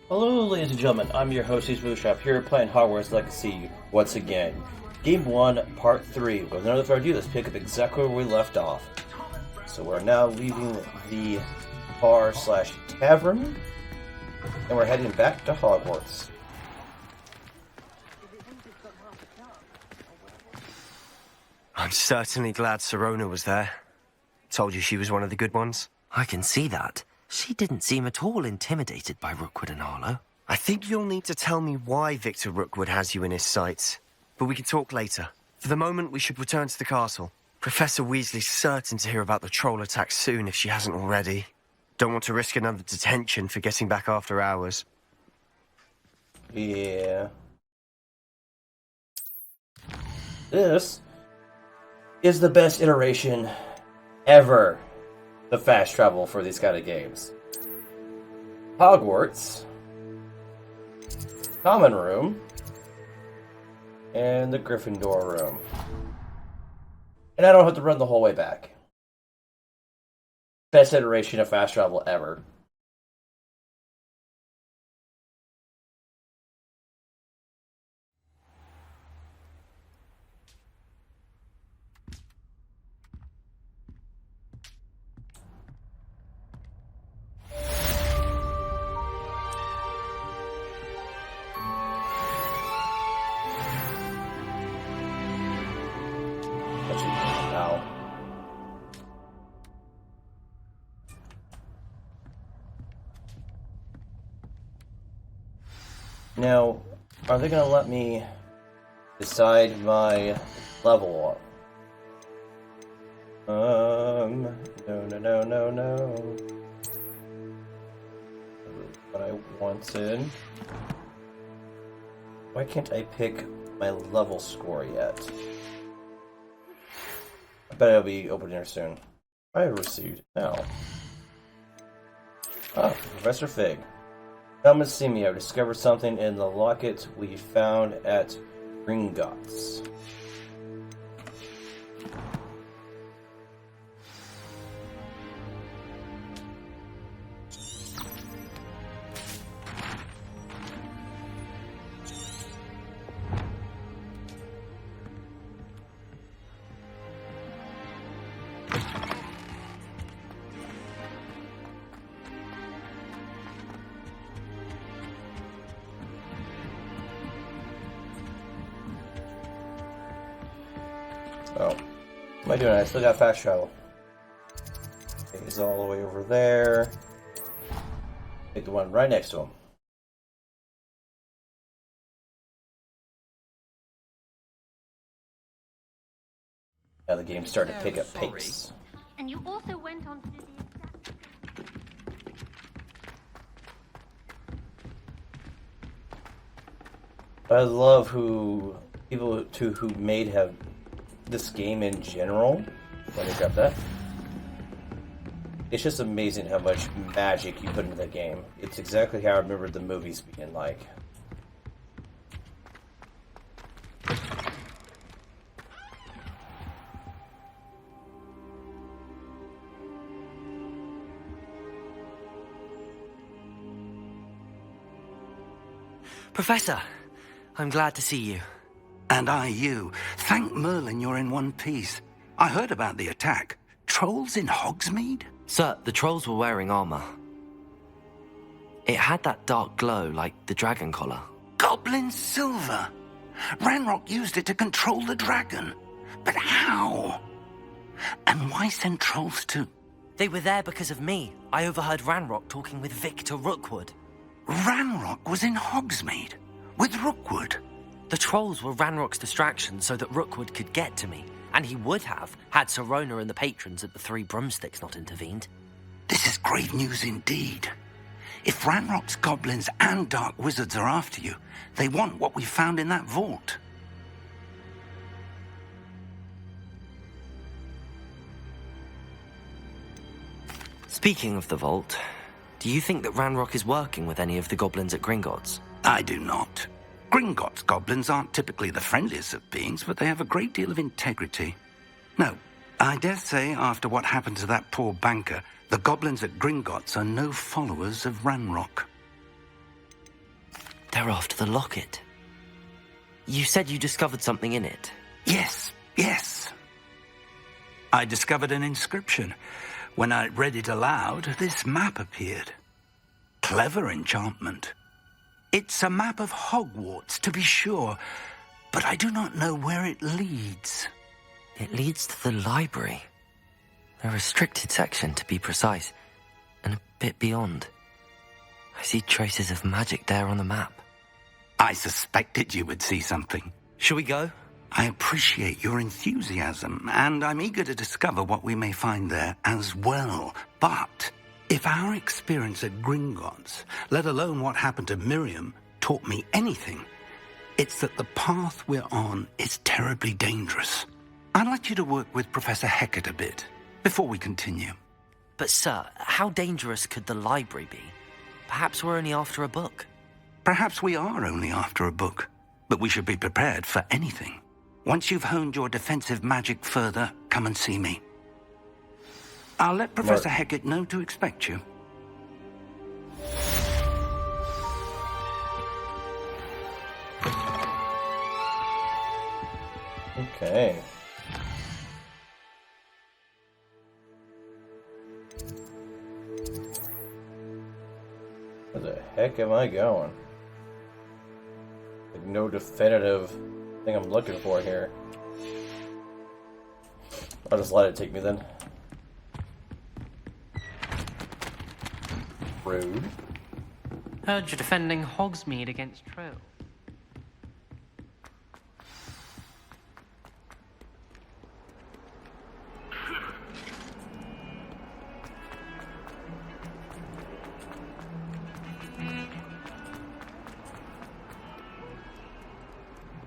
Hello, ladies and gentlemen. I'm your host, BootStrapp, here playing Hogwarts Legacy once again. Game 1, Part 3. With another further ado, let's pick up exactly where we left off. So we're now leaving the bar/tavern, and we're heading back to Hogwarts. I'm certainly glad Sirona was there. Told you she was one of the good ones. I can see that. She didn't seem at all intimidated by Rookwood and Harlow. I think you'll need to tell me why Victor Rookwood has you in his sights. But we can talk later. For the moment, we should return to the castle. Professor Weasley's certain to hear about the troll attack soon if she hasn't already. Don't want to risk another detention for getting back after hours. Yeah. This is the best iteration ever. The fast travel for these kind of games. Hogwarts, Common Room, and the Gryffindor Room. And I don't have to run the whole way back. Best iteration of fast travel ever. Now, are they going to let me decide my level up? No. What I wanted. Why can't I pick my level score yet? I bet it'll be open here soon. I received now. Ah, Professor Fig. Come and see me. I've discovered something in the locket we found at Gringotts. Oh, what am I doing? I still got fast travel. Okay, he's all the way over there. Take the one right next to him. Now the game's starting to pick up pace. And you also went on to do the I love who made this game in general. Let me grab that. It's just amazing how much magic you put into the game. It's exactly how I remember the movies being like. Professor, I'm glad to see you. And I you. Thank Merlin you're in one piece. I heard about the attack. Trolls in Hogsmeade? Sir, the trolls were wearing armor. It had that dark glow like the dragon collar. Goblin silver! Ranrock used it to control the dragon. But how? And why send trolls to... They were there because of me. I overheard Ranrock talking with Victor Rookwood. Ranrock was in Hogsmeade? With Rookwood? The trolls were Ranrock's distraction so that Rookwood could get to me. And he would have, had Sirona and the patrons at the Three Broomsticks not intervened. This is grave news indeed. If Ranrock's goblins and dark wizards are after you, they want what we found in that vault. Speaking of the vault, do you think that Ranrock is working with any of the goblins at Gringotts? I do not. Gringotts goblins aren't typically the friendliest of beings, but they have a great deal of integrity. No, I dare say after what happened to that poor banker, the goblins at Gringotts are no followers of Ranrock. They're after the locket. You said you discovered something in it. Yes. I discovered an inscription. When I read it aloud, this map appeared. Clever enchantment. It's a map of Hogwarts, to be sure, but I do not know where it leads. It leads to the library. A restricted section, to be precise, and a bit beyond. I see traces of magic there on the map. I suspected you would see something. Shall we go? I appreciate your enthusiasm, and I'm eager to discover what we may find there as well. But if our experience at Gringotts, let alone what happened to Miriam, taught me anything, it's that the path we're on is terribly dangerous. I'd like you to work with Professor Hecat a bit before we continue. But sir, how dangerous could the library be? Perhaps we're only after a book. Perhaps we are only after a book, but we should be prepared for anything. Once you've honed your defensive magic further, come and see me. I'll let Professor Hecat know to expect you. Okay. Where the heck am I going? Like, no definitive thing I'm looking for here. I'll just let it take me then. Rude. Heard you're defending Hogsmeade against Trill.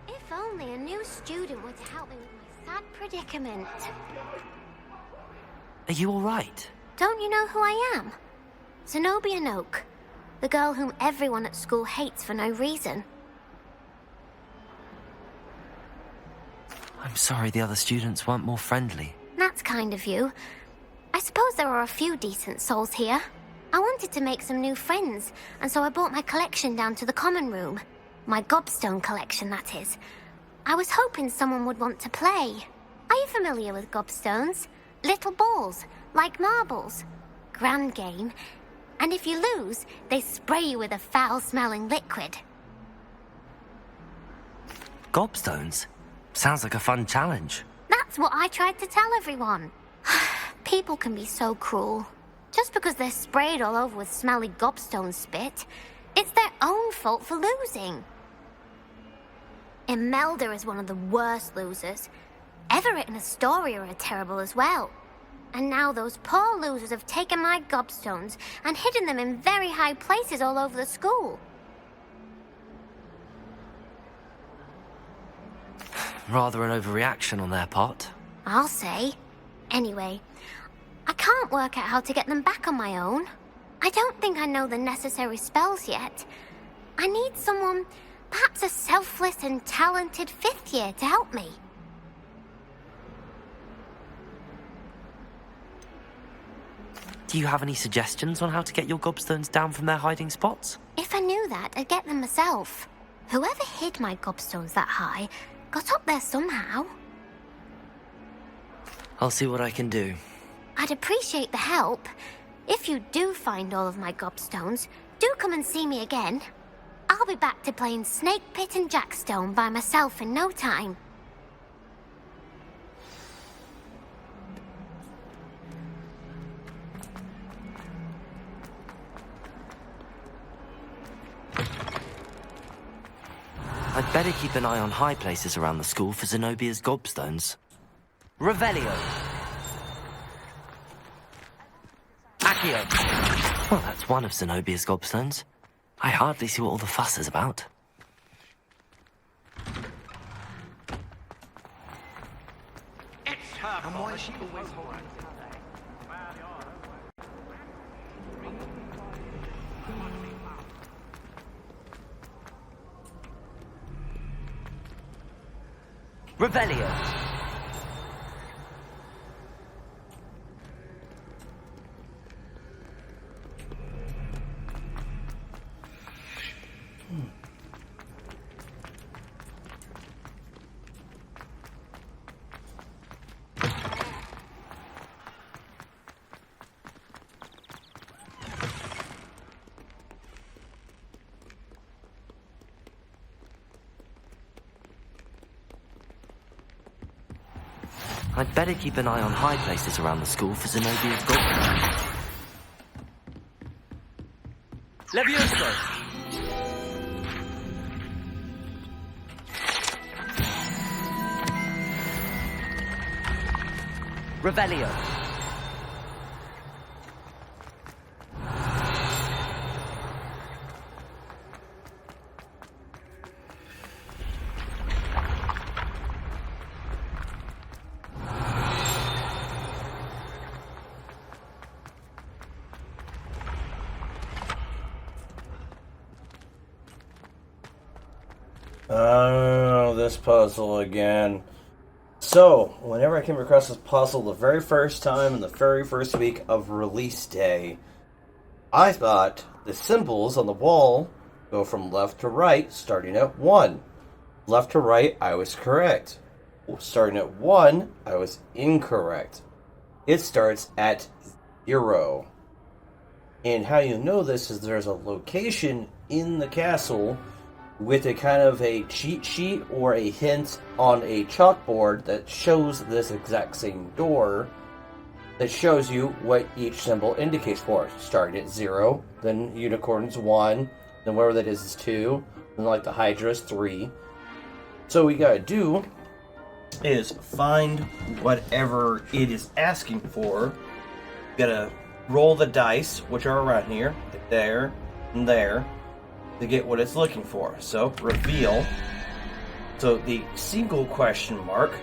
If only a new student were to help me with my sad predicament. Are you all right? Don't you know who I am? Zenobia Noak, the girl whom everyone at school hates for no reason. I'm sorry the other students weren't more friendly. That's kind of you. I suppose there are a few decent souls here. I wanted to make some new friends, and so I brought my collection down to the common room. My gobstone collection, that is. I was hoping someone would want to play. Are you familiar with gobstones? Little balls, like marbles. Grand game. And if you lose, they spray you with a foul-smelling liquid. Gobstones? Sounds like a fun challenge. That's what I tried to tell everyone. People can be so cruel. Just because they're sprayed all over with smelly gobstone spit, it's their own fault for losing. Imelda is one of the worst losers. Everett and Astoria are terrible as well. And now those poor losers have taken my gobstones and hidden them in very high places all over the school. Rather an overreaction on their part. I'll say. Anyway, I can't work out how to get them back on my own. I don't think I know the necessary spells yet. I need someone, perhaps a selfless and talented fifth year to help me. Do you have any suggestions on how to get your gobstones down from their hiding spots? If I knew that, I'd get them myself. Whoever hid my gobstones that high got up there somehow. I'll see what I can do. I'd appreciate the help. If you do find all of my gobstones, do come and see me again. I'll be back to playing Snake Pit and Jackstone by myself in no time. I'd better keep an eye on high places around the school for Zenobia's gobstones. Revelio! Accio! Well, that's one of Zenobia's gobstones. I hardly see what all the fuss is about. Revelio! I'd better keep an eye on high places around the school for Zenobia's goblins. Levioso! Revelio. Oh, this puzzle again. So, whenever I came across this puzzle the very first time in the very first week of release day, I thought the symbols on the wall go from left to right, starting at 1. Left to right, I was correct. Starting at 1, I was incorrect. It starts at 0. And how you know this is there's a location in the castle with a kind of a cheat sheet or a hint on a chalkboard that shows this exact same door, that shows you what each symbol indicates for it. Starting at 0, then unicorn's 1, then whatever that is 2, and like the Hydra is 3. So what we gotta do is find whatever it is asking for. You gotta roll the dice, which are around here, there, and there, to get what it's looking for. So, reveal. So, the single question mark,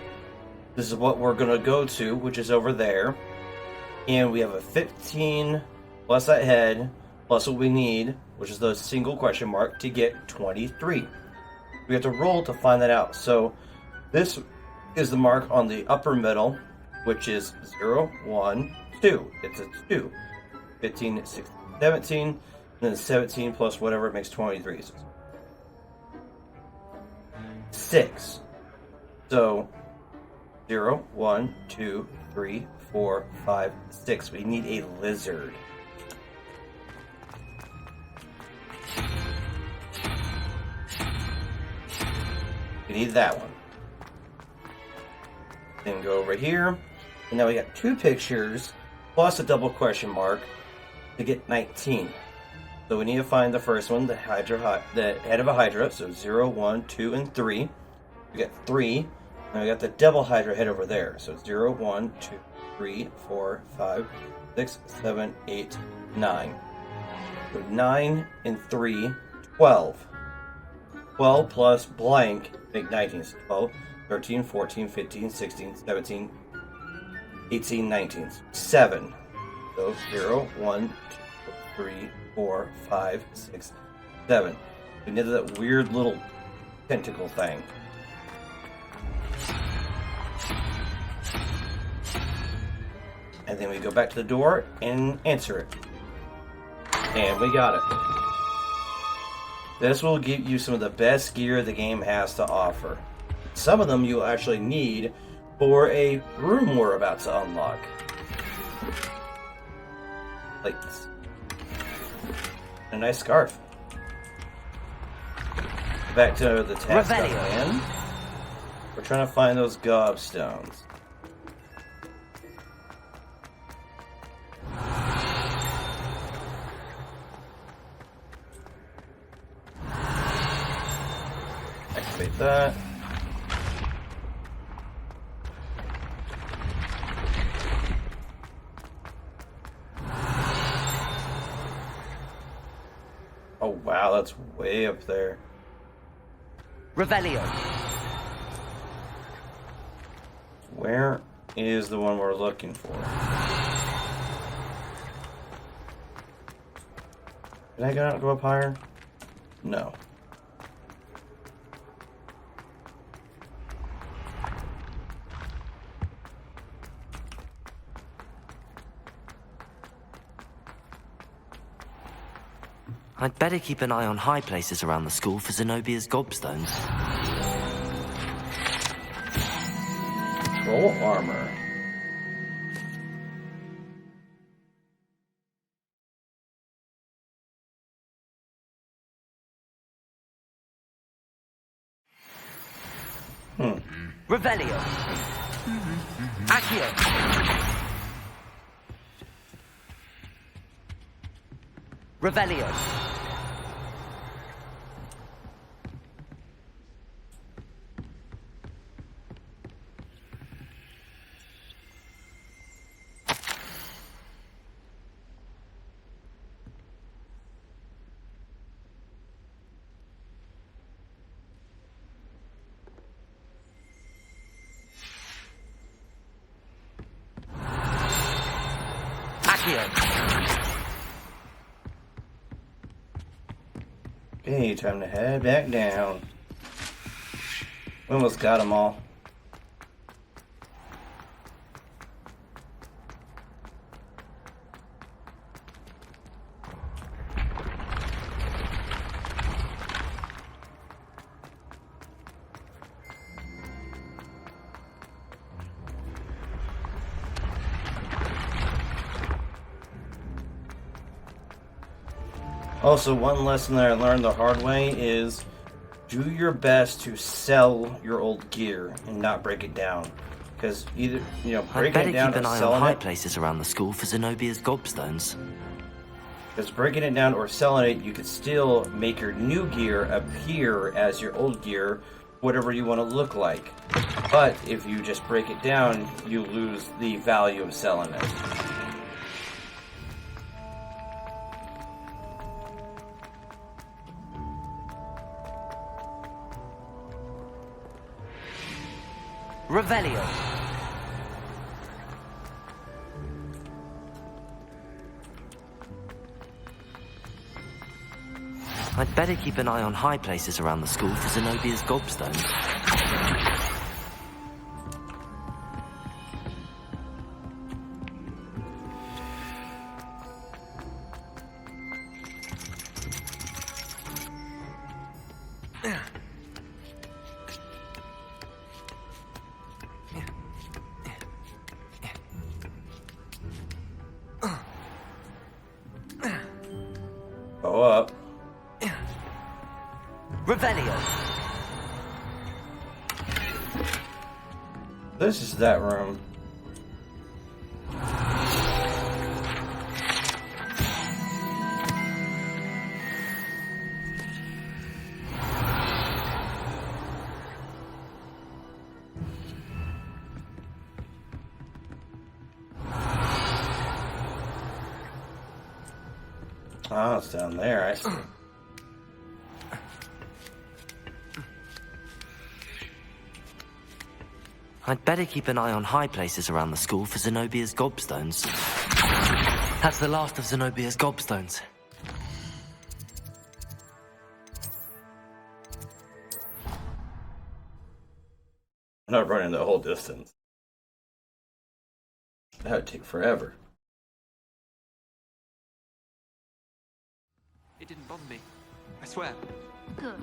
this is what we're going to go to, which is over there. And we have a 15 plus that head, plus what we need, which is the single question mark, to get 23. We have to roll to find that out. So, this is the mark on the upper middle, which is 0, 1, 2. It's a 2. 15, 16, 17. And then 17 plus whatever makes 23. 6. So 0, 1, 2, 3, 4, 5, 6. We need a lizard. We need that one. Then go over here. And now we got 2 pictures plus a double question mark to get 19. So we need to find the first one, the head of a Hydra. So 0, 1, 2, and 3. We got 3. And we got the double Hydra head over there. So 0, 1, 2, 3, 4, 5, 6, 7, 8, 9. So 9 and 3, 12. 12 plus blank, make 19. So 12, 13, 14, 15, 16, 17, 18, 19. 7. So 0, 1, 2, 3, 4, 5, 6, 7. We need that weird little tentacle thing. And then we go back to the door and answer it. And we got it. This will give you some of the best gear the game has to offer. Some of them you'll actually need for a room we're about to unlock. Like this. A nice scarf. Back to the task at hand. We're trying to find those gobstones. Activate that. Oh wow, that's way up there. Revelio. Where is the one we're looking for? Did I go up higher? No. I'd better keep an eye on high places around the school for Zenobia's gobstones. Roll armor. Revelio. Accio! Revelio! Okay, time to head back down. We almost got them all. Also, one lesson that I learned the hard way is do your best to sell your old gear and not break it down. Because either, I'd breaking better it down keep or an eye on selling high it. places around the school for Zenobia's gobstones. Because breaking it down or selling it, you could still make your new gear appear as your old gear, whatever you want to look like. But if you just break it down, you lose the value of selling it. Revelio! I'd better keep an eye on high places around the school for Zenobia's gobstones. Go up. Revelio! This is that room. Oh, it's down there. I see. I'd better keep an eye on high places around the school for Zenobia's gobstones. That's the last of Zenobia's gobstones. I'm not running the whole distance. That would take forever. It didn't bother me. I swear. Good.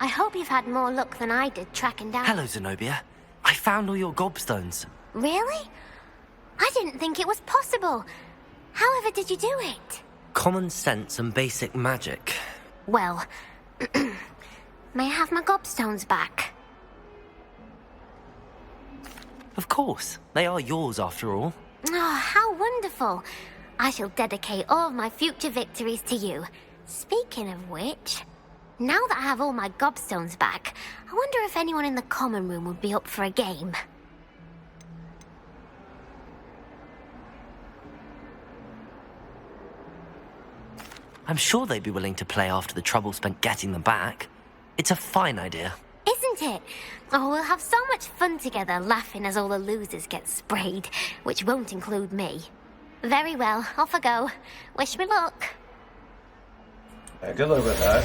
I hope you've had more luck than I did tracking down... Hello, Zenobia. I found all your gobstones. Really? I didn't think it was possible. However did you do it? Common sense and basic magic. Well, may I have my gobstones back? Of course. They are yours, after all. Oh, how wonderful. I shall dedicate all of my future victories to you. Speaking of which, now that I have all my gobstones back, I wonder if anyone in the common room would be up for a game. I'm sure they'd be willing to play after the trouble spent getting them back. It's a fine idea. Isn't it? Oh, we'll have so much fun together, laughing as all the losers get sprayed, which won't include me. Very well, off I go. Wish me luck. Yeah, good luck with that.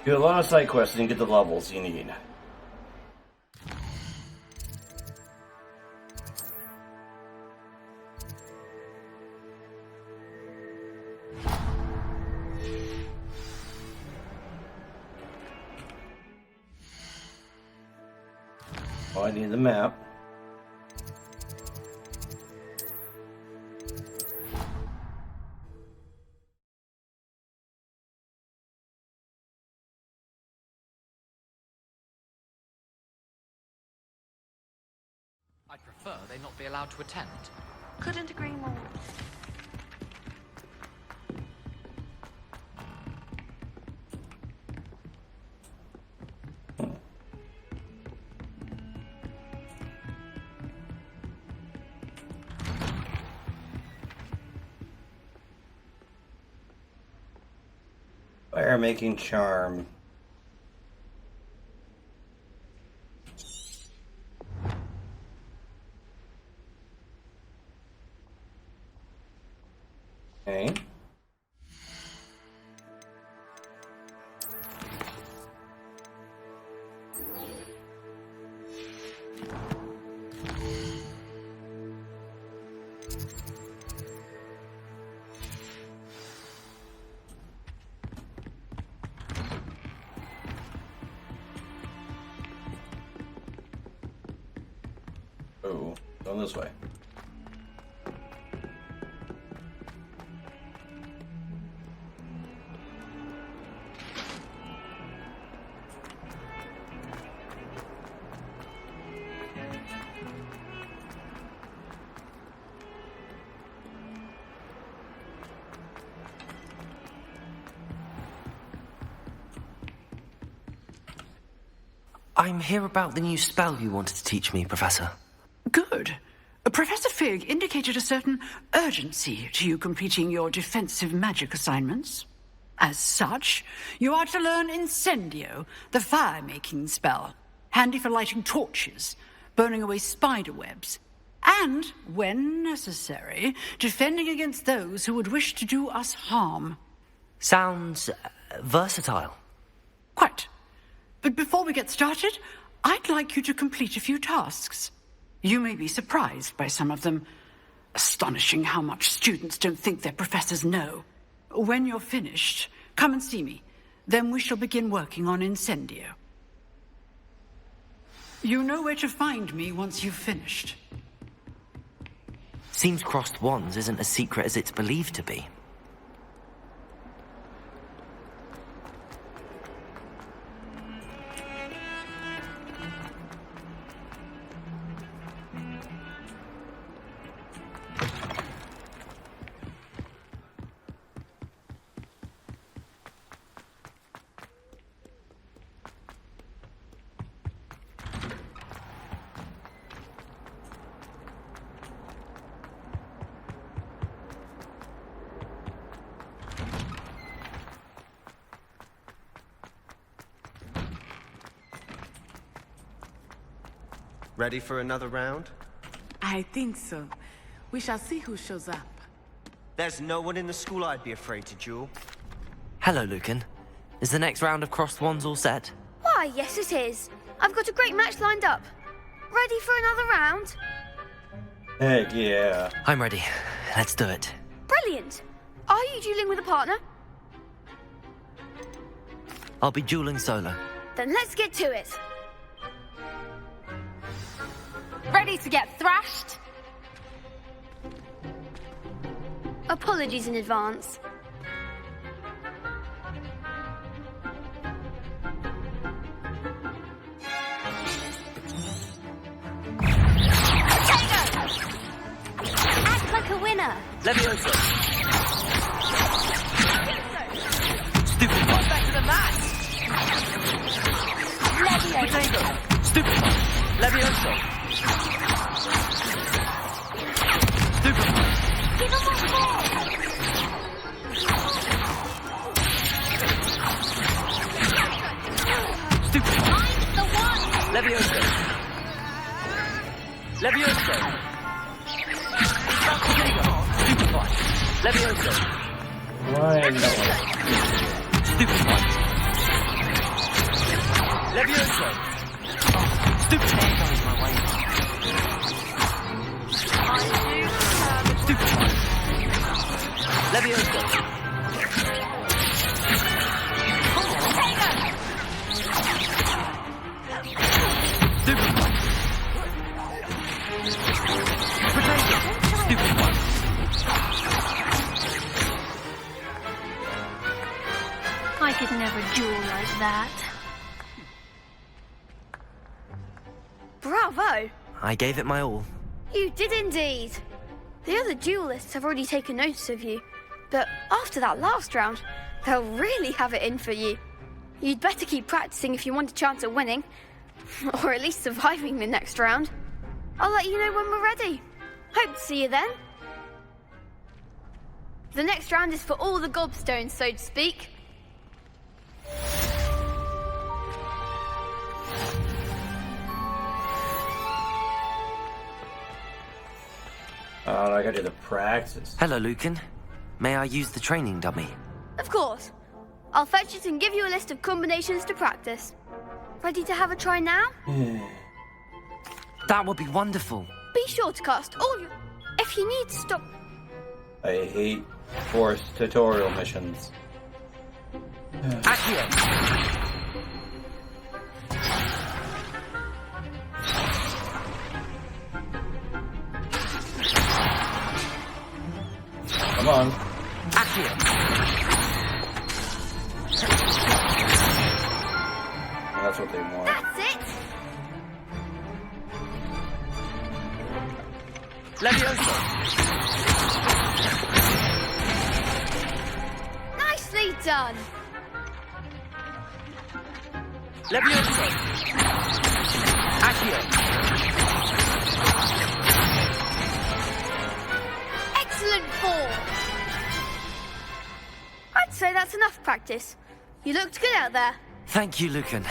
Do a lot of side quests and you get the levels you need. I need the map. I'd prefer they not be allowed to attend. Couldn't agree more. Fire making charm. Okay. Oh, going this way. I'm here about the new spell you wanted to teach me, Professor. Good. Professor Fig indicated a certain urgency to you completing your defensive magic assignments. As such, you are to learn Incendio, the fire-making spell, handy for lighting torches, burning away spider webs, and, when necessary, defending against those who would wish to do us harm. Sounds versatile. Quite. But before we get started, I'd like you to complete a few tasks. You may be surprised by some of them. Astonishing how much students don't think their professors know. When you're finished, come and see me. Then we shall begin working on Incendio. You know where to find me once you've finished. Seems crossed wands isn't as secret as it's believed to be. Ready for another round? I think so. We shall see who shows up. There's no one in the school I'd be afraid to duel. Hello, Lucan. Is the next round of crossed wands all set? Why, yes it is. I've got a great match lined up. Ready for another round? Heck yeah. I'm ready. Let's do it. Brilliant. Are you dueling with a partner? I'll be dueling solo. Then let's get to it. Ready to get thrashed? Apologies in advance. Act like a winner. Levioso. Stupid one. Back to the mat! Potato. Stupid one. Levioso. Stupid one. Give him one more. Stupid one. I'm the one. Levioso. Levioso. Stupid one. Levioso. Why no? Stupid one. Levioso. Stupid one. Goes my way. Stupid one. Levioso. Stupid one. could never duel like that. Bravo! I gave it my all. You did indeed. The other duelists have already taken notice of you, but after that last round, they'll really have it in for you. You'd better keep practicing if you want a chance at winning, or at least surviving the next round. I'll let you know when we're ready. Hope to see you then. The next round is for all the gobstones, so to speak. Oh, I gotta do the practice. Hello, Lucan. May I use the training dummy? Of course. I'll fetch it and give you a list of combinations to practice. Ready to have a try now? That would be wonderful. Be sure to cast all your... If you need to stop... I hate forced tutorial missions. Accio! Come on. Accio! That's what they want. That's it! Levioso! Nicely done! Levioso! Accio! Excellent form! I'd say that's enough practice. You looked good out there. Thank you, Lucan.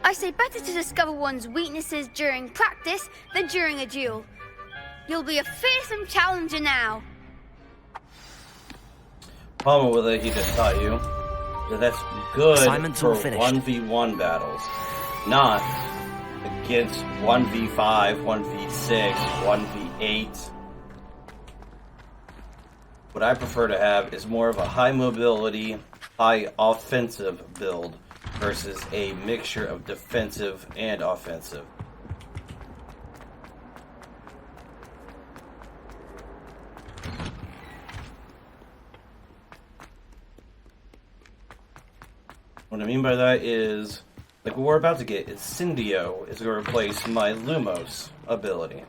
I say better to discover one's weaknesses during practice than during a duel. You'll be a fearsome challenger now. Problem with it, he just taught you that that's good Assignment's all for finished. 1v1 battles, not against 1v5, 1v6, 1v8. What I prefer to have is more of a high mobility, high offensive build versus a mixture of defensive and offensive. What I mean by that is, like what we're about to get, Incendio is going to replace my Lumos ability.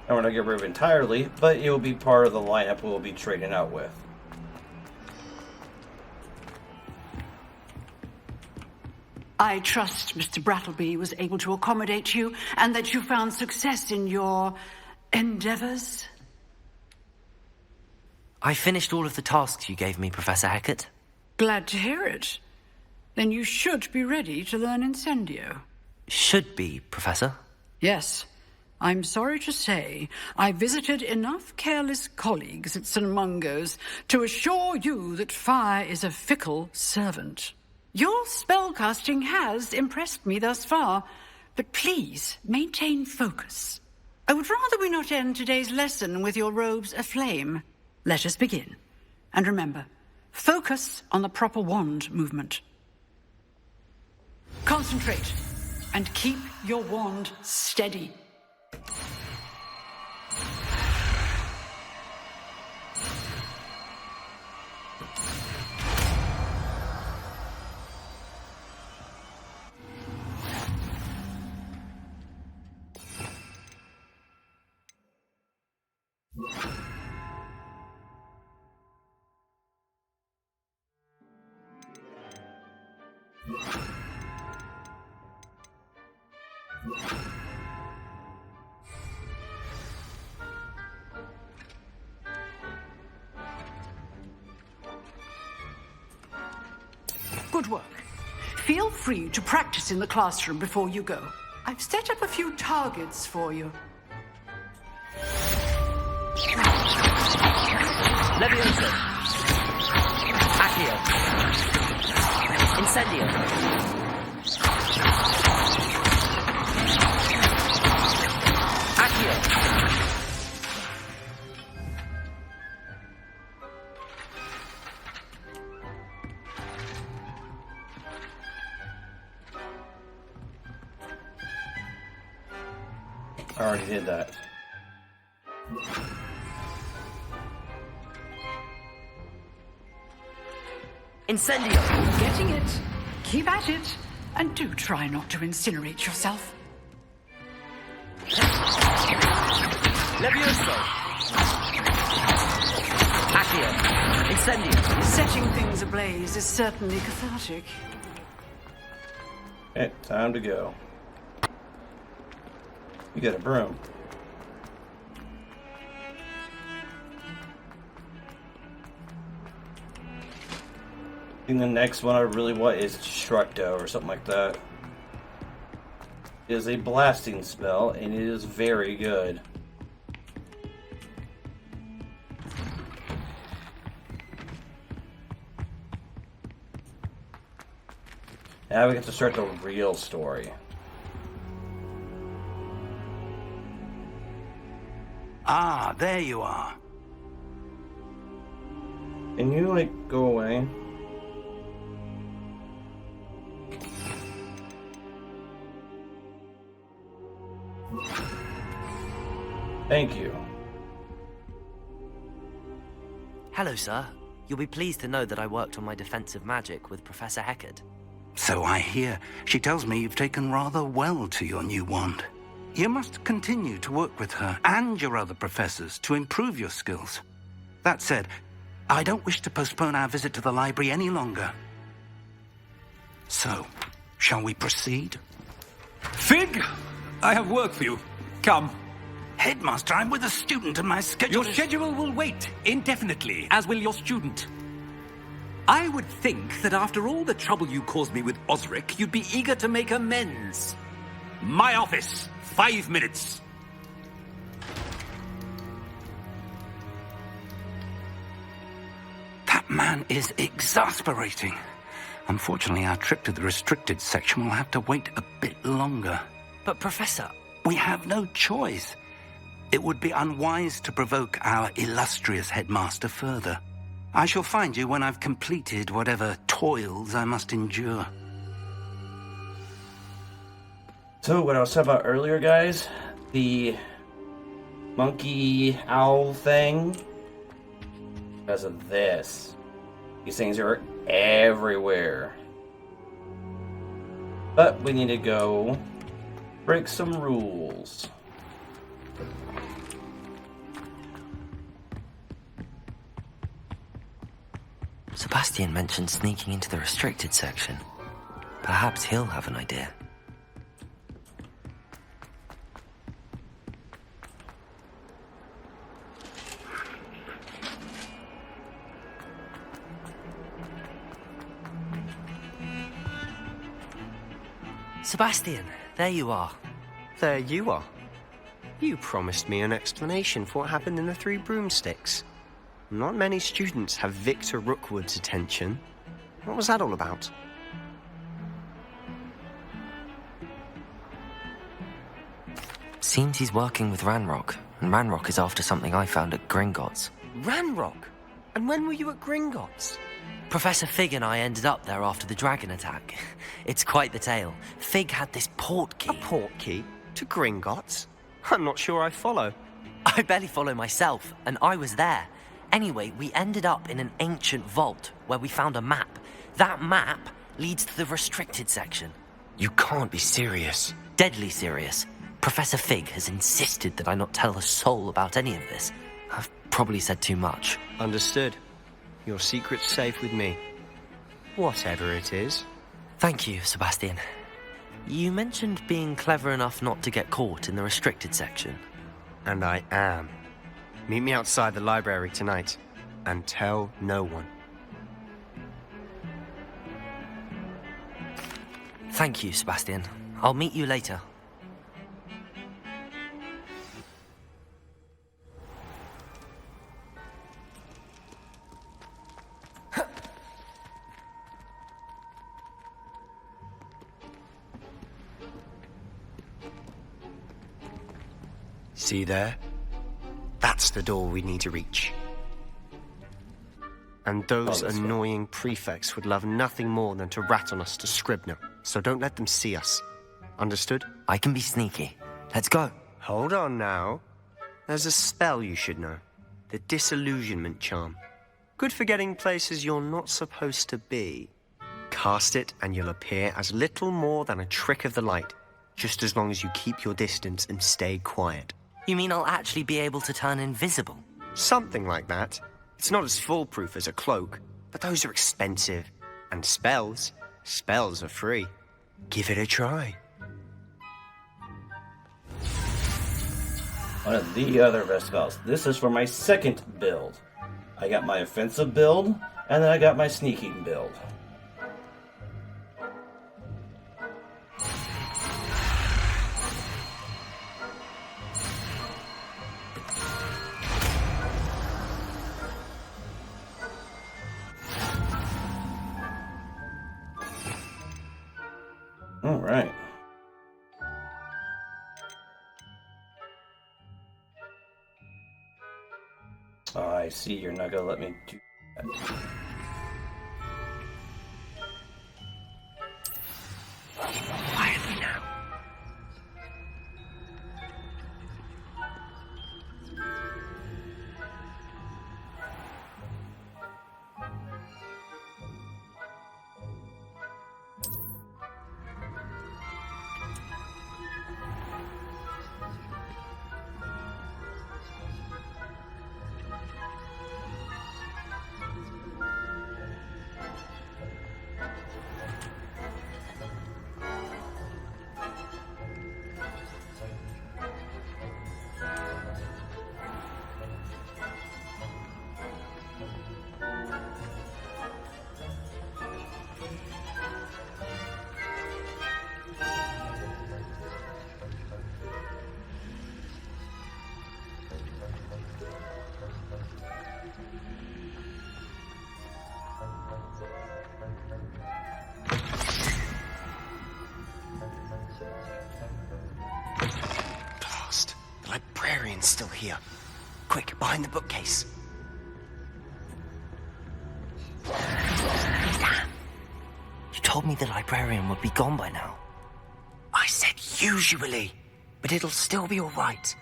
I want to get rid of it entirely, but it will be part of the lineup we'll be trading out with. I trust Mr. Brattleby was able to accommodate you and that you found success in your endeavors. I finished all of the tasks you gave me, Professor Hecat. Glad to hear it. Then you should be ready to learn Incendio. Should be, Professor. Yes. I'm sorry to say, I visited enough careless colleagues at St. Mungo's to assure you that fire is a fickle servant. Your spellcasting has impressed me thus far, but please maintain focus. I would rather we not end today's lesson with your robes aflame. Let us begin. And remember, focus on the proper wand movement. Concentrate and keep your wand steady. Good work. Feel free to practice in the classroom before you go. I've set up a few targets for you. Levioso! Accio! Incendio! Accio! I already did that. Incendio! Getting it. Keep at it. And do try not to incinerate yourself. Levioso! Accio! Incendio! Setting things ablaze is certainly cathartic. Okay, time to go. You got a broom. I think the next one I really want is Destructo or something like that. It is a blasting spell, and it is very good. Now we get to start the real story. Ah, there you are. Can you, like, go away? Thank you. Hello, sir. You'll be pleased to know that I worked on my defensive magic with Professor Heckard. So I hear. She tells me you've taken rather well to your new wand. You must continue to work with her and your other professors to improve your skills. That said, I don't wish to postpone our visit to the library any longer. So, shall we proceed? Fig! I have work for you. Come. Headmaster, I'm with a student and my schedule Your schedule will wait indefinitely, as will your student. I would think that after all the trouble you caused me with Osric, you'd be eager to make amends. My office. 5 minutes. That man is exasperating. Unfortunately, our trip to the restricted section will have to wait a bit longer. But, Professor... We have no choice. It would be unwise to provoke our illustrious headmaster further. I shall find you when I've completed whatever toils I must endure. So, what I was talking about earlier, guys, the monkey owl thing, because of this. These things are everywhere. But we need to go break some rules. Sebastian mentioned sneaking into the restricted section. Perhaps he'll have an idea. Sebastian, there you are. There you are. You promised me an explanation for what happened in the Three Broomsticks. Not many students have Victor Rookwood's attention. What was that all about? Seems he's working with Ranrock, and Ranrock is after something I found at Gringotts. Ranrock? And when were you at Gringotts? Professor Fig and I ended up there after the dragon attack. It's quite the tale. Fig had this port key. A port key? To Gringotts? I'm not sure I follow. I barely follow myself, and I was there. Anyway, we ended up in an ancient vault where we found a map. That map leads to the restricted section. You can't be serious. Deadly serious. Professor Fig has insisted that I not tell a soul about any of this. I've probably said too much. Understood. Your secret's safe with me. Whatever it is. Thank you, Sebastian. You mentioned being clever enough not to get caught in the restricted section. And I am. Meet me outside the library tonight. And tell no one. Thank you, Sebastian. I'll meet you later. See there? That's the door we need to reach. And those annoying prefects would love nothing more than to rat on us to Scribner, so don't let them see us. Understood? I can be sneaky. Let's go. Hold on now. There's a spell you should know. The Disillusionment Charm. Good for getting places you're not supposed to be. Cast it and you'll appear as little more than a trick of the light, just as long as you keep your distance and stay quiet. You mean I'll actually be able to turn invisible? Something like that. It's not as foolproof as a cloak, but those are expensive. And spells are free. Give it a try. One of the other best spells. This is for my second build. I got my offensive build, and then I got my sneaking build. All right. Oh, I see. You're not gonna let me do that. Quietly now. Librarian's still here. Quick, behind the bookcase. Damn. You told me the librarian would be gone by now. I said usually, but it'll still be all right.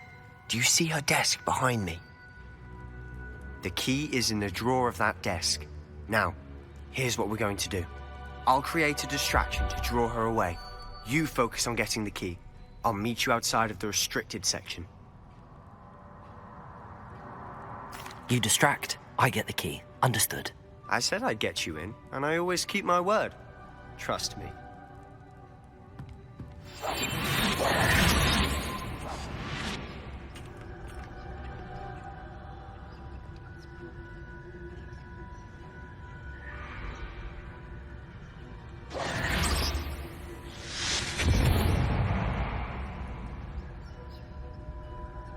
Do you see her desk behind me? The key is in the drawer of that desk. Now, here's what we're going to do. I'll create a distraction to draw her away. You focus on getting the key. I'll meet you outside of the restricted section. You distract, I get the key. Understood. I said I'd get you in, and I always keep my word. Trust me.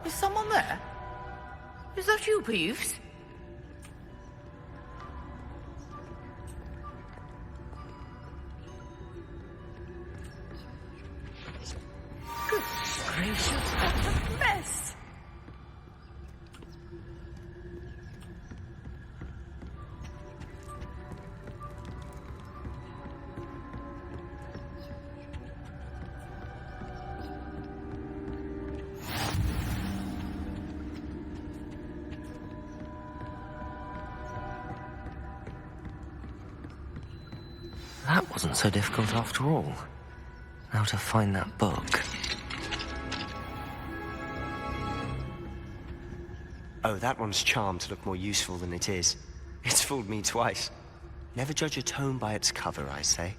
Is someone there? Is that you, Peeves? Good gracious, what a mess! That wasn't so difficult after all. Now to find that book. Oh, that one's charmed to look more useful than it is. It's fooled me twice. Never judge a tome by its cover, I say.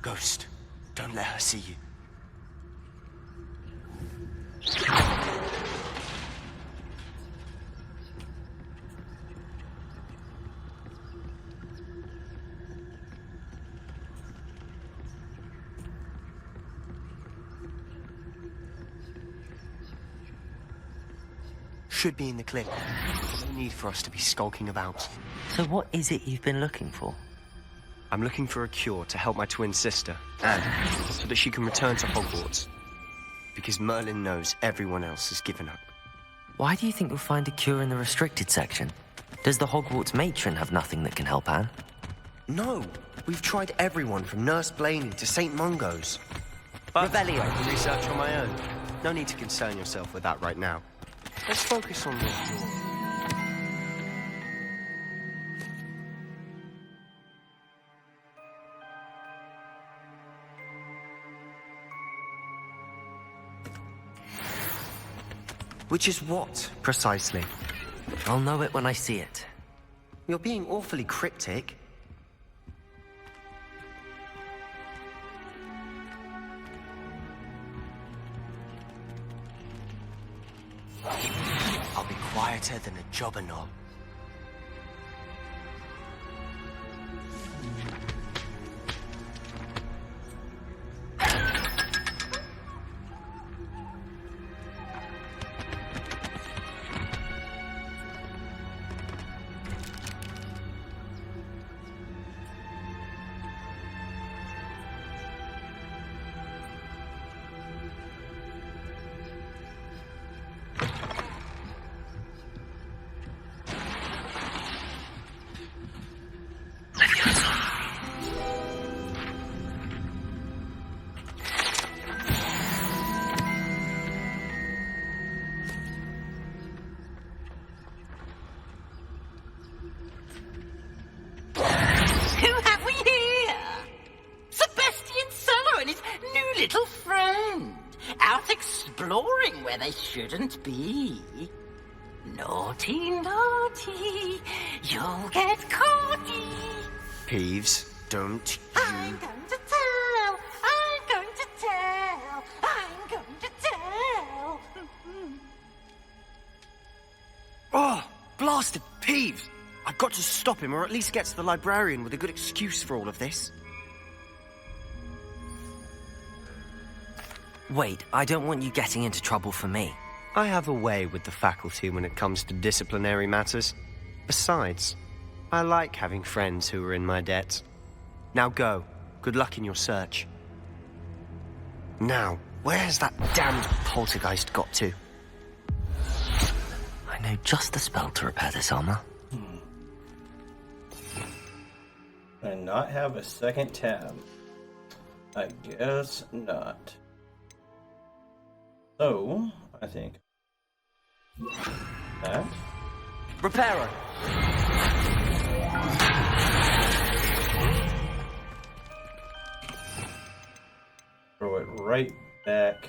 Ghost, don't let her see you. Should be in the clip. No need for us to be skulking about. So what is it you've been looking for? I'm looking for a cure to help my twin sister, Anne, so that she can return to Hogwarts. Because Merlin knows everyone else has given up. Why do you think you'll find a cure in the restricted section? Does the Hogwarts matron have nothing that can help Anne? No, we've tried everyone from Nurse Blaney to St. Mungo's. But Revelio. I can research on my own. No need to concern yourself with that right now. Let's focus on this. Which is what, precisely? I'll know it when I see it. You're being awfully cryptic. I'll be quieter than a jobber knob. Where they shouldn't be. Naughty, naughty, you'll get caughty. Peeves, don't you... I'm going to tell, I'm going to tell, I'm going to tell. Oh, blasted Peeves! I've got to stop him, or at least get to the librarian with a good excuse for all of this. Wait, I don't want you getting into trouble for me. I have a way with the faculty when it comes to disciplinary matters. Besides, I like having friends who are in my debt. Now go. Good luck in your search. Now, where's that damned poltergeist got to? I know just the spell to repair this armor. And not have a second tab. I guess not. So, I think that. Repairer! Throw it right back.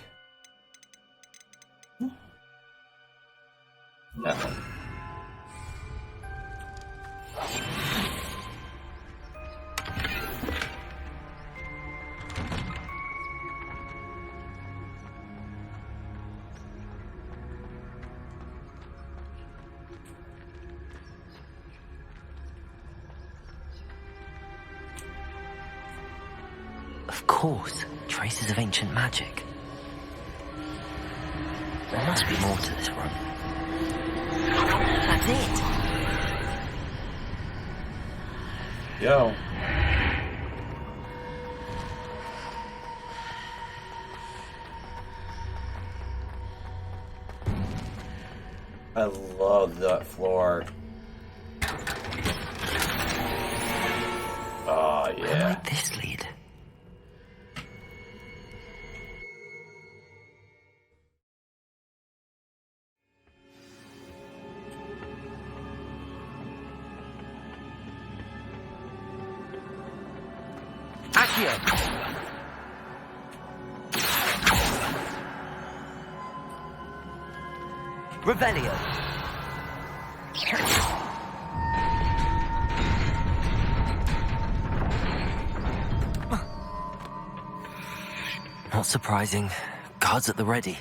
That one. Of course, traces of ancient magic. There must be more to this room. That's it! Yo. I love that floor. Oh, yeah. Where might this lead? Revelio. Not surprising. Guards at the ready.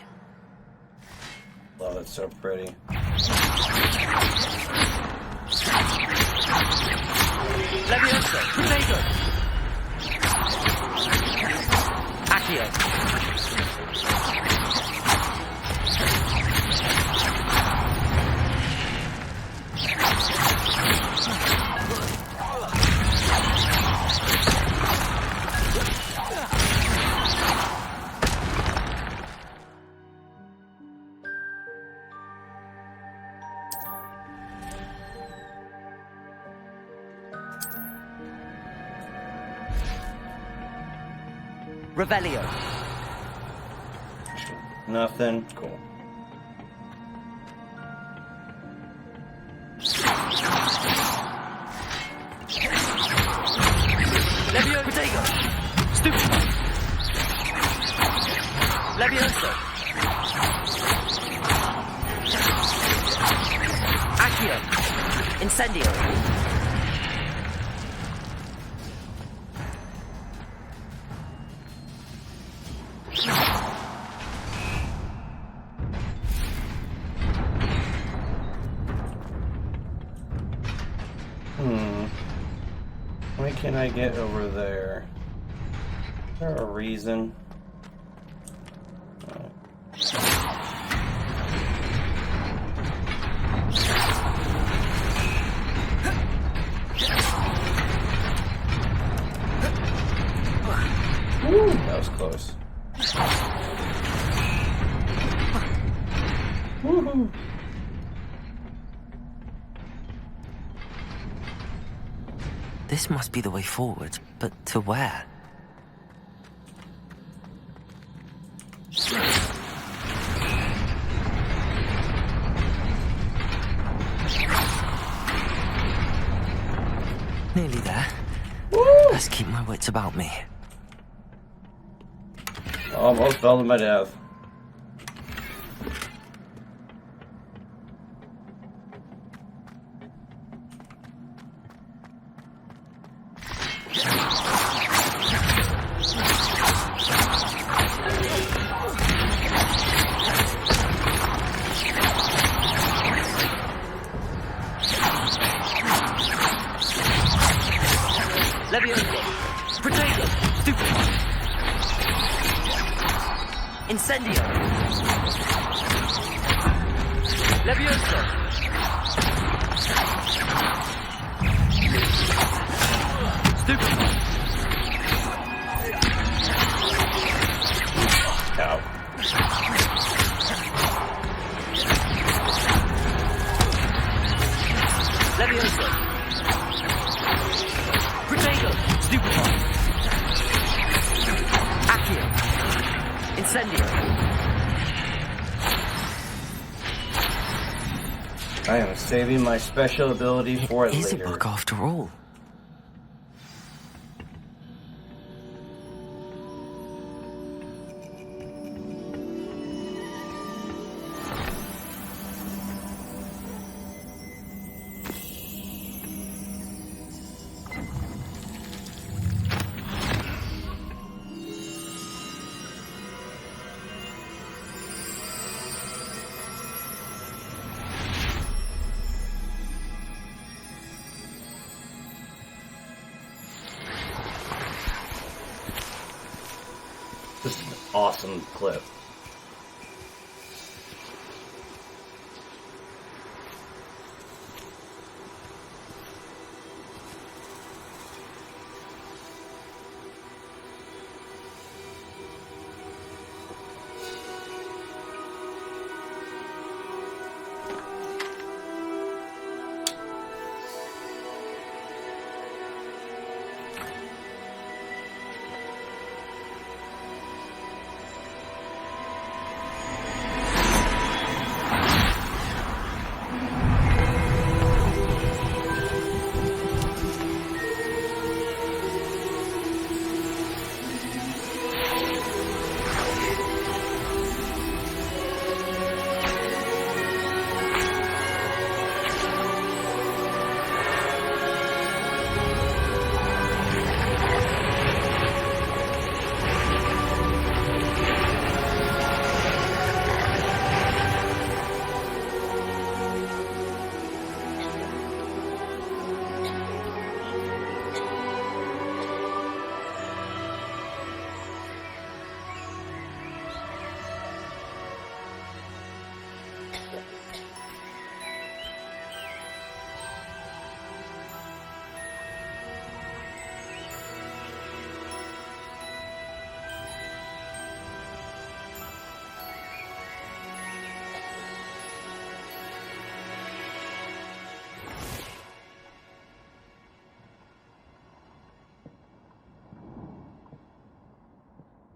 Love it, so pretty. Leviosa. Potato. Accio. Revelio. Nothing. Cool. Levio. Protego. Stupefy. Levioso. Accio. Incendio. Why can't I get over there? Is there a reason? Ooh, that was close. Woohoo! This must be the way forward, but to where? Nearly there. Woo! Let's keep my wits about me. Almost fell to my death. Levioso. Protego. Stupefy. Incendio. Levioso. Stupefy. Ow. Levioso. Protego. Stupefy. Accio. Incendio. I am saving my special ability for it It is a later. book after all. This is an awesome clip.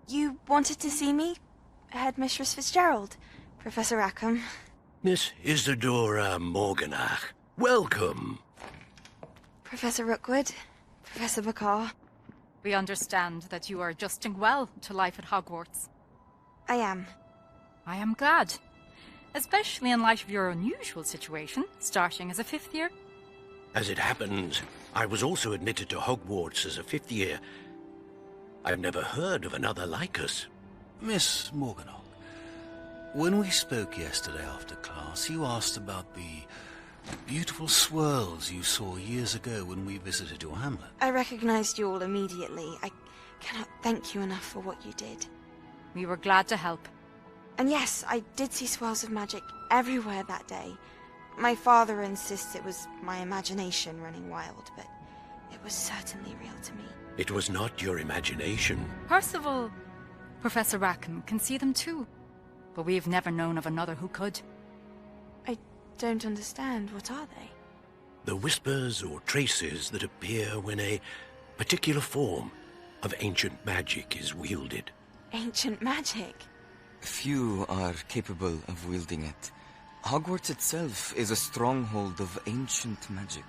You wanted to see me? Headmistress Fitzgerald, Professor Rackham. Miss Isadora Morganach, welcome. Professor Rookwood, Professor Bakar. We understand that you are adjusting well to life at Hogwarts. I am. I am glad. Especially in light of your unusual situation, starting as a 5th year. As it happens, I was also admitted to Hogwarts as a 5th year. I've never heard of another like us. Miss Morganach, when we spoke yesterday after class, you asked about the beautiful swirls you saw years ago when we visited your hamlet. I recognized you all immediately. I cannot thank you enough for what you did. We were glad to help. And yes, I did see swirls of magic everywhere that day. My father insists it was my imagination running wild, but it was certainly real to me. It was not your imagination. Percival, Professor Rackham can see them too. But we've never known of another who could. I don't understand. What are they? The whispers or traces that appear when a particular form of ancient magic is wielded. Ancient magic? Few are capable of wielding it. Hogwarts itself is a stronghold of ancient magic.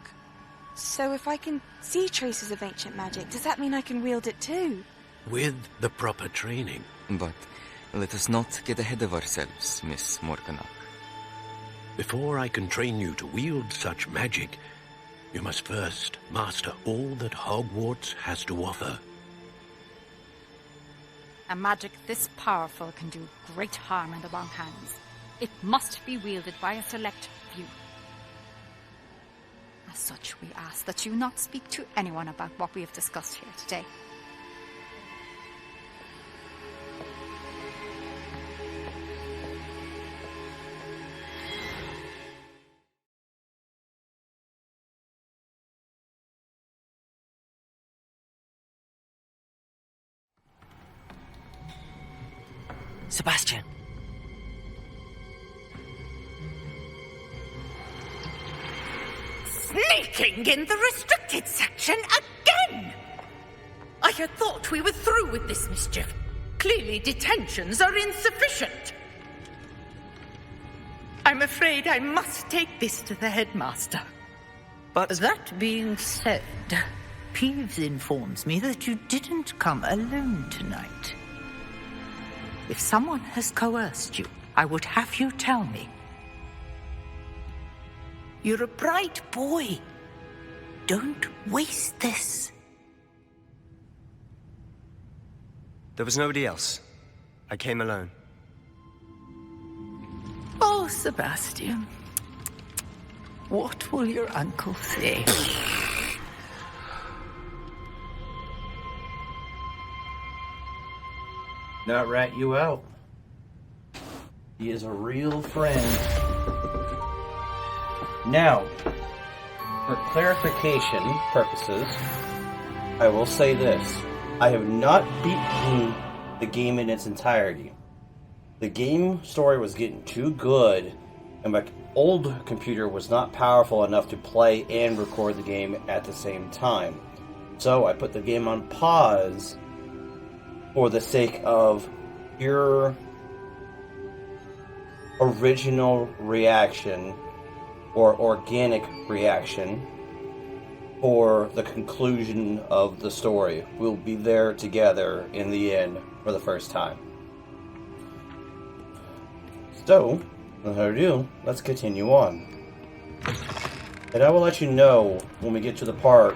So if I can see traces of ancient magic, does that mean I can wield it too? With the proper training. But let us not get ahead of ourselves, Miss Morganach. Before I can train you to wield such magic, you must first master all that Hogwarts has to offer. A magic this powerful can do great harm in the wrong hands. It must be wielded by a select few. As such, we ask that you not speak to anyone about what we have discussed here today. Sebastian. Sneaking in the restricted section again! I had thought we were through with this mischief. Clearly detentions are insufficient. I'm afraid I must take this to the headmaster. But that being said, Peeves informs me that you didn't come alone tonight. If someone has coerced you, I would have you tell me. You're a bright boy. Don't waste this. There was nobody else. I came alone. Oh, Sebastian. What will your uncle say? Not rat you out. He is a real friend. Now, for clarification purposes, I will say this. I have not beaten the game in its entirety. The game story was getting too good, and my old computer was not powerful enough to play and record the game at the same time. So I put the game on pause for the sake of your original reaction or organic reaction for the conclusion of the story. We'll be there together in the end for the first time. So, without further ado, let's continue on. And I will let you know when we get to the part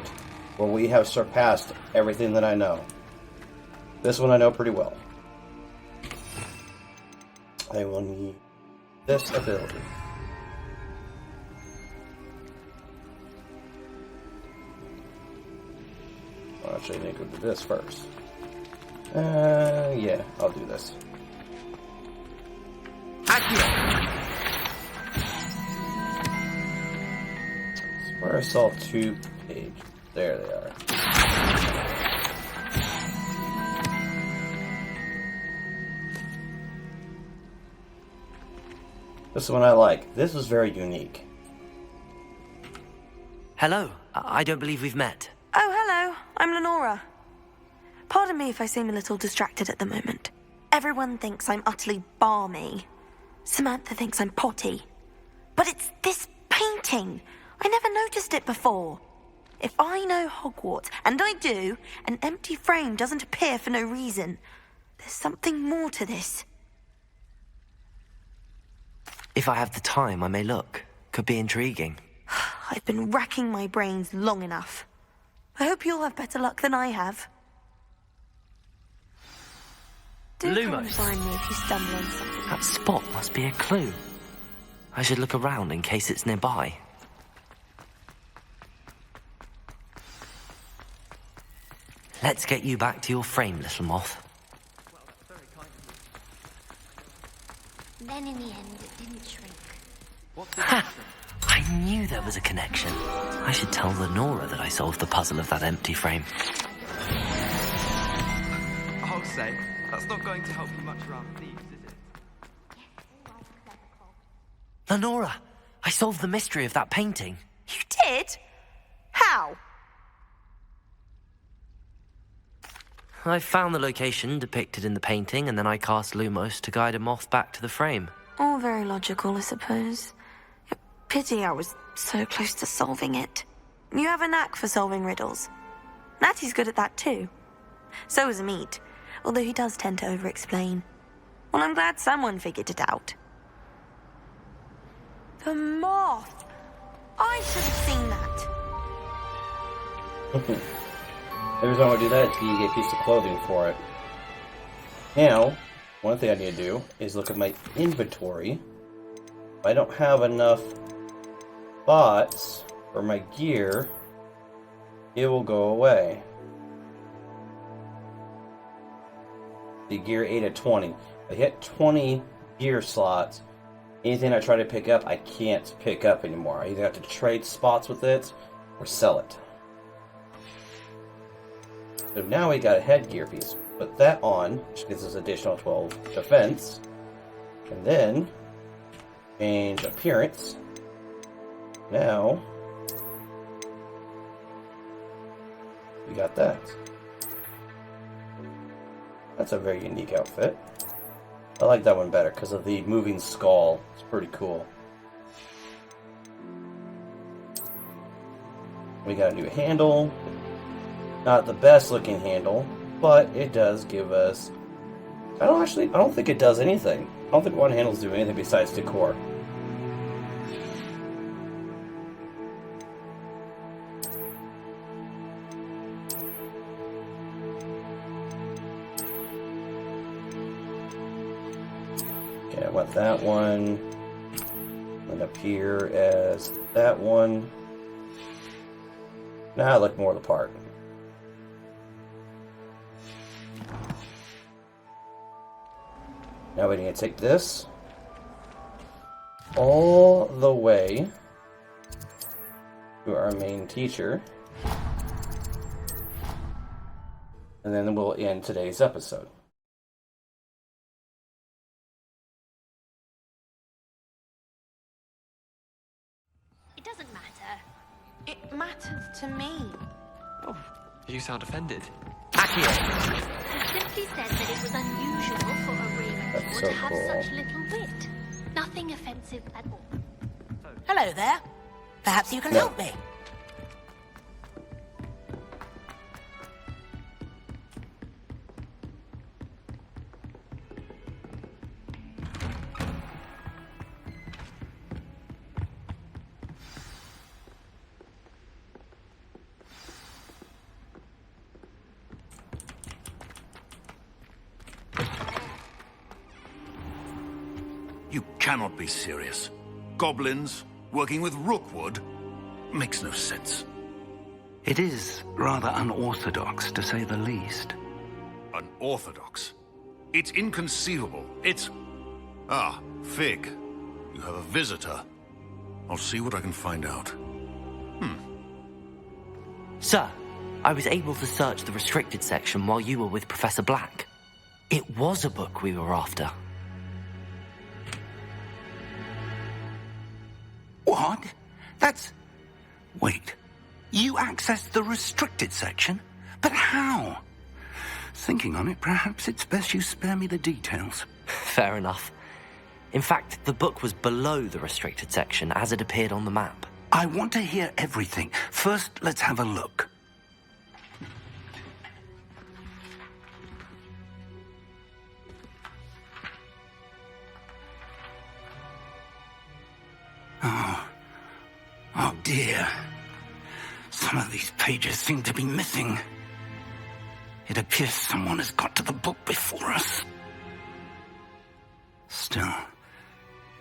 where we have surpassed everything that I know. This one I know pretty well. I will need this ability. Well, actually, I think we'll do this first. Yeah, I'll do this. Where I saw 2 pages. There they are. This one I like. This is very unique. Hello. I don't believe we've met. Oh, hello. I'm Lenora. Pardon me if I seem a little distracted at the moment. Everyone thinks I'm utterly balmy. Samantha thinks I'm potty. But it's this painting. I never noticed it before. If I know Hogwarts, and I do, an empty frame doesn't appear for no reason. There's something more to this. If I have the time, I may look. Could be intriguing. I've been racking my brains long enough. I hope you'll have better luck than I have. Do come and Lumos. find me if you stumble on something. That spot must be a clue. I should look around in case it's nearby. Let's get you back to your frame, little moth. Then in the end, it didn't shrink. Ha! I knew there was a connection. I should tell Lenora that I solved the puzzle of that empty frame. I'll say, that's not going to help you much around thieves, is it? Lenora, I solved the mystery of that painting. You did? How? I found the location depicted in the painting, and then I cast Lumos to guide a moth back to the frame. All very logical, I suppose. Pity I was so close to solving it. You have a knack for solving riddles. Natty's good at that too. So is Amit, although he does tend to over-explain. Well, I'm glad someone figured it out. The moth! I should have seen that. Every time I do that, you get a piece of clothing for it. Now, one thing I need to do is look at my inventory. If I don't have enough spots for my gear, it will go away. The gear 8 at 20. I hit 20 gear slots. Anything I try to pick up, I can't pick up anymore. I either have to trade spots with it or sell it. So now we got a headgear piece. Put that on, which gives us additional 12 defense. And then change appearance. Now we got that. That's a very unique outfit. I like that one better because of the moving skull. It's pretty cool. We got a new handle. Not the best looking handle, but it does give us... I don't think it does anything. I don't think one handle's doing anything besides decor. Okay, I want that one. And up here as that one. Now I look more the part. Now we need to take this all the way to our main teacher. And then we'll end today's episode. It doesn't matter. It matters to me. Oh, you sound offended. He simply said that it was unusual for a Ravenclaw so to have cool. such little wit. Nothing offensive at all. Hello there. Perhaps you can help me. You cannot be serious. Goblins working with Rookwood makes no sense. It is rather unorthodox, to say the least. Unorthodox? It's inconceivable. It's... Ah, Fig. You have a visitor. I'll see what I can find out. Sir, I was able to search the restricted section while you were with Professor Black. It was a book we were after. What? That's... Wait. You accessed the restricted section? But how? Thinking on it, perhaps it's best you spare me the details. Fair enough. In fact, the book was below the restricted section as it appeared on the map. I want to hear everything. First, let's have a look. Oh dear. Some of these pages seem to be missing. It appears someone has got to the book before us. Still,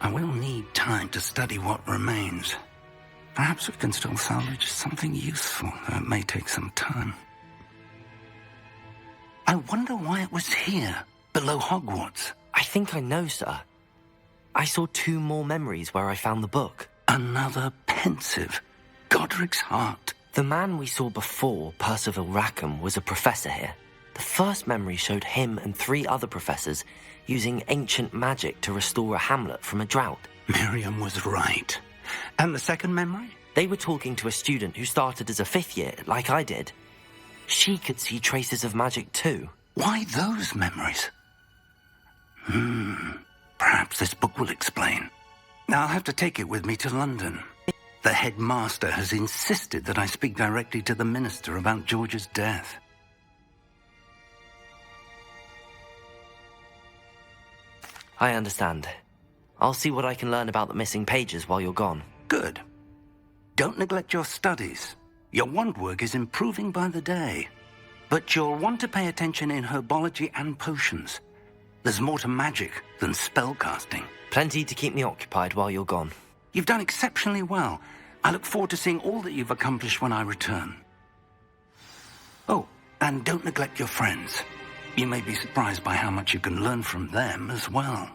I will need time to study what remains. Perhaps we can still salvage something useful, though it may take some time. I wonder why it was here, below Hogwarts. I think I know, sir. I saw 2 more memories where I found the book. Another pensive. Godric's heart. The man we saw before, Percival Rackham, was a professor here. The first memory showed him and 3 other professors using ancient magic to restore a hamlet from a drought. Miriam was right. And the second memory? They were talking to a student who started as a 5th year, like I did. She could see traces of magic too. Why those memories? Perhaps this book will explain. Now I'll have to take it with me to London. The headmaster has insisted that I speak directly to the minister about George's death. I understand. I'll see what I can learn about the missing pages while you're gone. Good. Don't neglect your studies. Your wand work is improving by the day. But you'll want to pay attention in herbology and potions. There's more to magic than spellcasting. Plenty to keep me occupied while you're gone. You've done exceptionally well. I look forward to seeing all that you've accomplished when I return. Oh, and don't neglect your friends. You may be surprised by how much you can learn from them as well.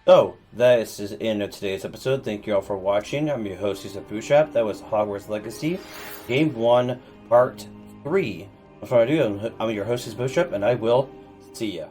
So, that is the end of today's episode. Thank you all for watching. I'm your host, BootStrapp. That was Hogwarts Legacy, Game 1, Part 3. Before I do, I'm your host, BootStrapp, and I will see ya.